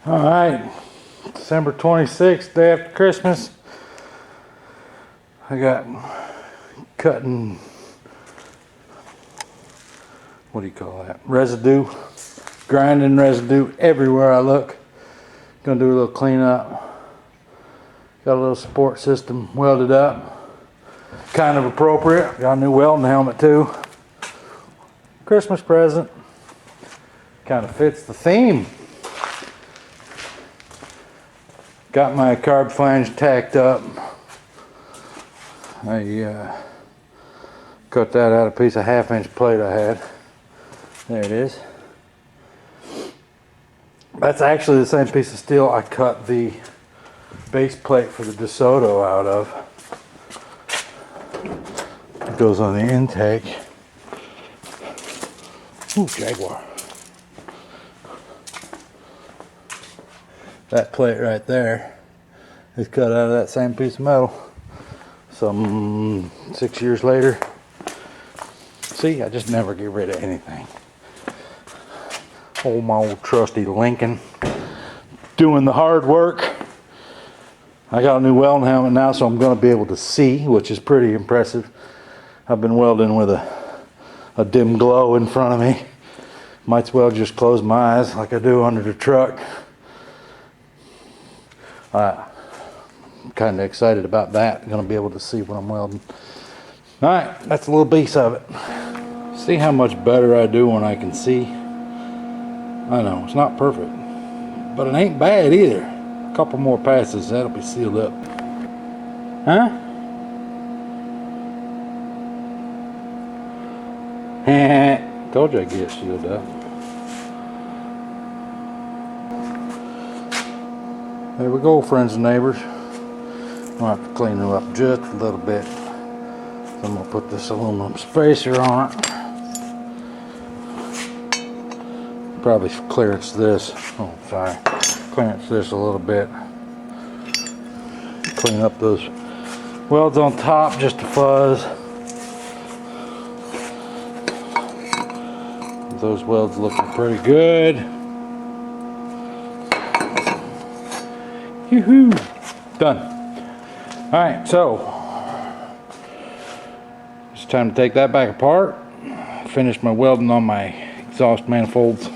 All right, December 26th, day after Christmas. I got cutting, what do you call that? Residue, grinding residue everywhere I look. Gonna do a little cleanup. Got a little support system welded up. Kind of appropriate. Got a new welding helmet too. Christmas present. Kind of fits the theme. Got my carb flange tacked up. I cut that out of a piece of 1/2 inch plate I had. There it is. That's actually the same piece of steel I cut the base plate for the DeSoto out of. It goes on the intake. Ooh, Jaguar. That plate right there is cut out of that same piece of metal. Some 6 years later. See, I just never get rid of anything. Oh, my old trusty Lincoln doing the hard work. I got a new welding helmet now, so I'm going to be able to see, which is pretty impressive. I've been welding with a dim glow in front of me. Might as well just close my eyes like I do under the truck. I'm kind of excited about that. I'm going to be able to see what I'm welding. Alright, that's a little piece of it. See how much better I do when I can see? I know, it's not perfect, but it ain't bad either. A couple more passes, that'll be sealed up. Huh? Told you I'd get sealed up. There we go, friends and neighbors. I'll have to clean them up just a little bit. So I'm going to put this aluminum spacer on it. Probably clearance this. Oh, sorry. Clearance this a little bit. Clean up those welds on top just to fuzz. Those welds looking pretty good. Yoo-hoo! Done. Alright, so it's time to take that back apart. Finish my welding on my exhaust manifolds.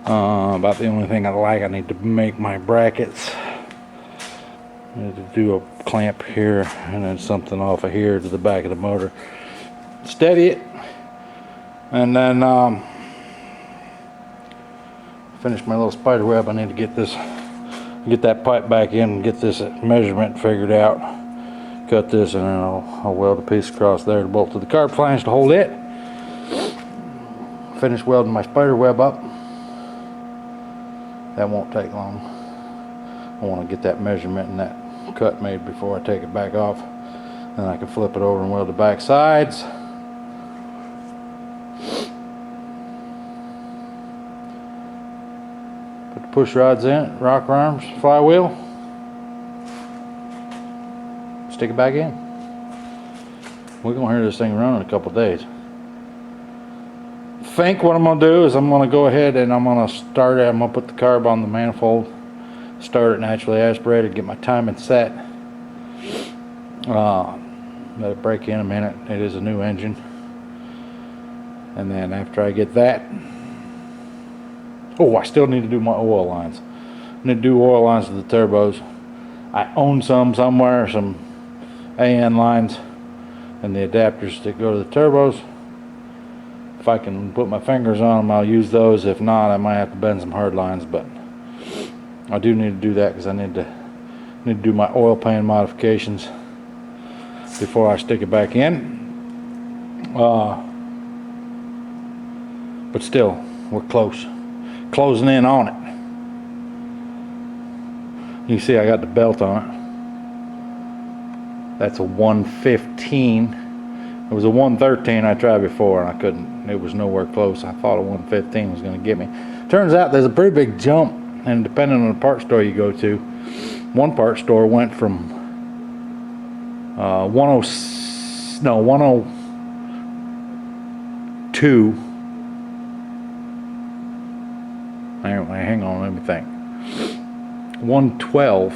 About the only thing I like. I need to make my brackets. I need to do a clamp here and then something off of here to the back of the motor. Steady it. And then finish my little spider web. I need to get that pipe back in and get this measurement figured out. Cut this and then I'll weld a piece across there to bolt to the carb flange to hold it. Finish welding my spider web up. That won't take long. I want to get that measurement and that cut made before I take it back off. Then I can flip it over and weld the back sides. Put the push rods in, rock arms, flywheel. Stick it back in. We're going to hear this thing run in a couple days. I think what I'm going to do is I'm going to go ahead and I'm going to start it. I'm going to put the carb on the manifold, start it naturally aspirated, get my timing set. Let it break in a minute. It is a new engine. And then after I get that, oh, I still need to do my oil lines. I need to do oil lines to the turbos. I own some somewhere, some AN lines and the adapters that go to the turbos. If I can put my fingers on them, I'll use those. If not, I might have to bend some hard lines, but I do need to do that because I need to do my oil pan modifications before I stick it back in. But still, we're closing in on it. You see I got the belt on it. That's a 115. It was a 113 I tried before and I couldn't. It was nowhere close. I thought a 115 was going to get me. Turns out there's a pretty big jump, and depending on the part store you go to, one part store went from 102 hang on, let me think. 112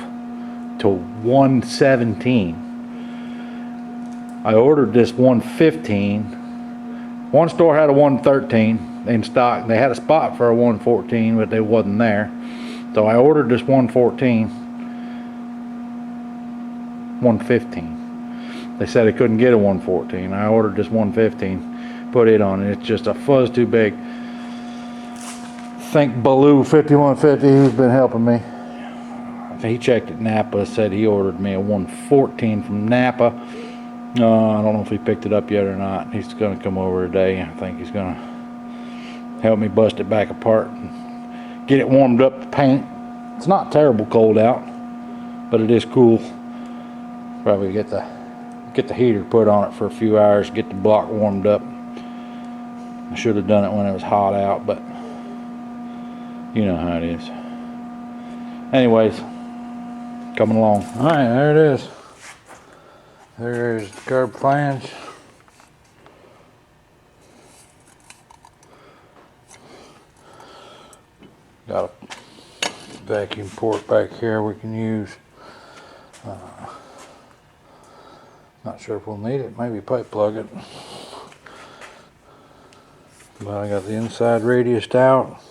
to 117. I ordered this 115. One store had a 113 in stock. They had a spot for a 114, but they wasn't there. So I ordered this 114, 115. They said I couldn't get a 114. I ordered this 115, put it on, and it's just a fuzz too big. Thank Baloo 5150 who's been helping me. He checked at Napa, said he ordered me a 114 from Napa. I don't know if he picked it up yet or not. He's going to come over today. I think he's going to help me bust it back apart and get it warmed up to paint. It's not terrible cold out, but it is cool. Probably get the heater put on it for a few hours, get the block warmed up. I should have done it when it was hot out, but you know how it is. Anyways, coming along. All right, there it is. There's the curb flange. Got a vacuum port back here we can use. Not sure if we'll need it. Maybe pipe plug it. But I got the inside radiused out.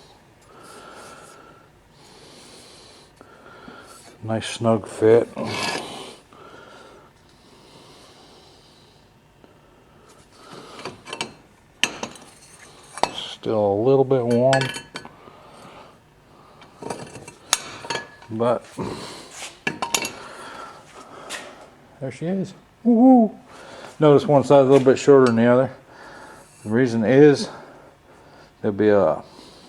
Nice snug fit. Still a little bit warm, but there she is. Woohoo! Notice one side's a little bit shorter than the other. The reason is there'll be a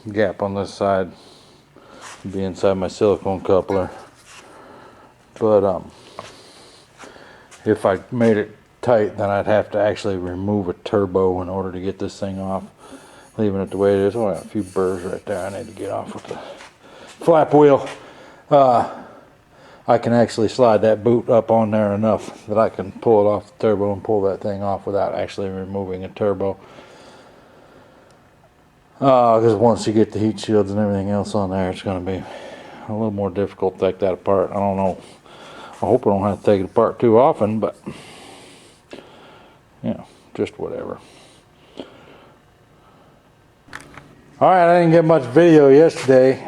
gap on this side. It'll be inside my silicone coupler. But if I made it tight, then I'd have to actually remove a turbo in order to get this thing off. Leaving it the way it is. Oh, I got a few burrs right there I need to get off with the flap wheel. I can actually slide that boot up on there enough that I can pull it off the turbo and pull that thing off without actually removing a turbo. Because once you get the heat shields and everything else on there, it's going to be a little more difficult to take that apart. I don't know. I hope I don't have to take it apart too often, but you know, just whatever. Alright, I didn't get much video yesterday.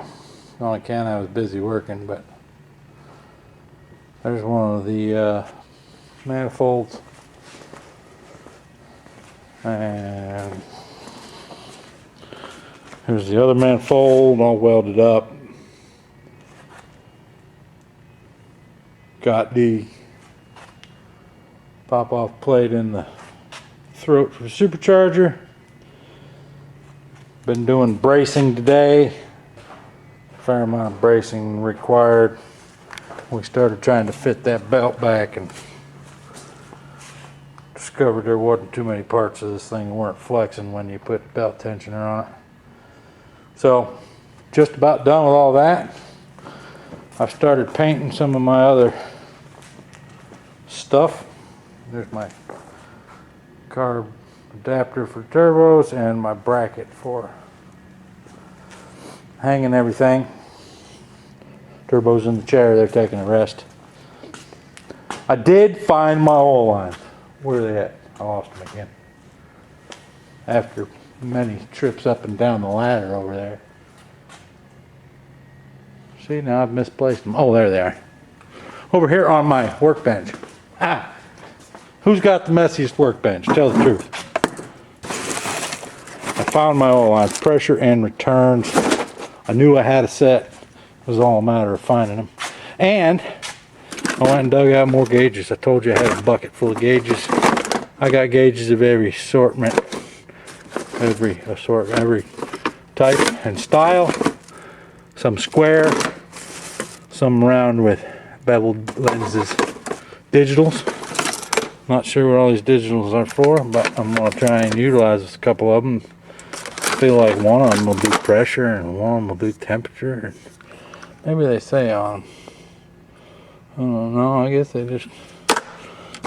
On account I was busy working, but there's one of the manifolds. And here's the other manifold, all welded up. Got the pop-off plate in the throat for the supercharger. Been doing bracing today. Fair amount of bracing required. We started trying to fit that belt back and discovered there wasn't too many parts of this thing that weren't flexing when you put belt tensioner on it. So just about done with all that. I've started painting some of my other stuff. There's my carb adapter for turbos and my bracket for hanging everything. Turbos in the chair, they're taking a rest. I did find my oil lines. Where are they at? I lost them again. After many trips up and down the ladder over there. See, now I've misplaced them. Oh, there they are. Over here on my workbench. Ah! Who's got the messiest workbench? Tell the truth. I found my oil lines, pressure and returns. I knew I had a set. It was all a matter of finding them. And I went and dug out more gauges. I told you I had a bucket full of gauges. I got gauges of every assortment, every type and style. Some square, some round with beveled lenses. Digitals. Not sure what all these digitals are for, but I'm going to try and utilize a couple of them. I feel like one of them will do pressure and one of them will do temperature. Maybe they say on. I don't know, I guess they just...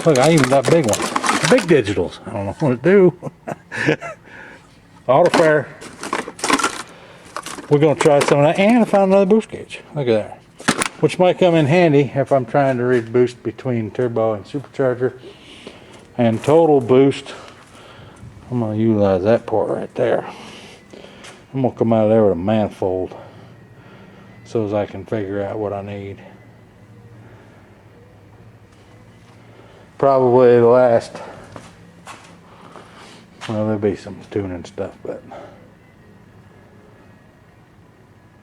Look, I even got big ones. Big digitals. I don't know what to do. Auto fire. we're going to try some of that, and I found another boost gauge. Look at that. Which might come in handy if I'm trying to read boost between turbo and supercharger. And total boost, I'm going to utilize that port right there. I'm going to come out of there with a manifold so as I can figure out what I need. Probably the last, well, there'll be some tuning stuff, but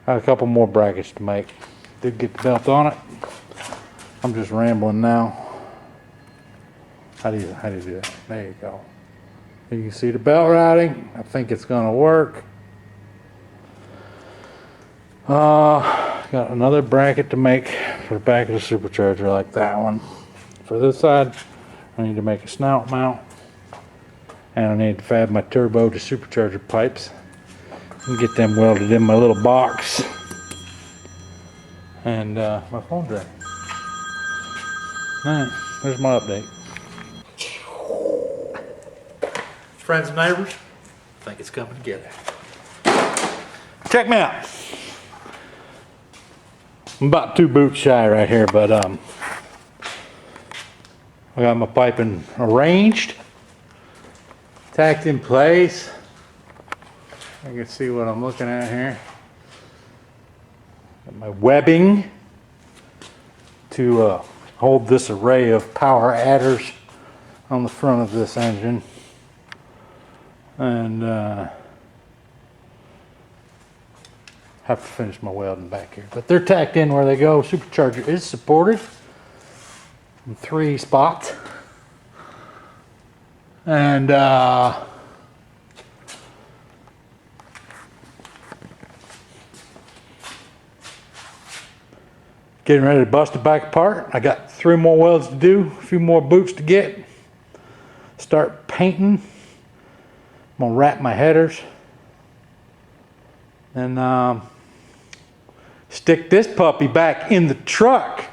got a couple more brackets to make. Did get the belt on it. I'm just rambling now. How do you do that? There you go. You can see the belt routing. I think it's gonna work. Got another bracket to make for the back of the supercharger like that one. For this side, I need to make a snout mount, and I need to fab my turbo to supercharger pipes and get them welded in my little box. And my phone's ready. Alright, there's my update. Friends and neighbors, I think it's coming together. Check me out. I'm about 2 boots shy right here, but I got my piping arranged, tacked in place. You can see what I'm looking at here. Got my webbing to hold this array of power adders on the front of this engine. And have to finish my welding back here. But they're tacked in where they go. Supercharger is supported in 3 spots. And getting ready to bust it back apart. I got 3 more welds to do, a few more boots to get. Start painting. I'm gonna wrap my headers and stick this puppy back in the truck.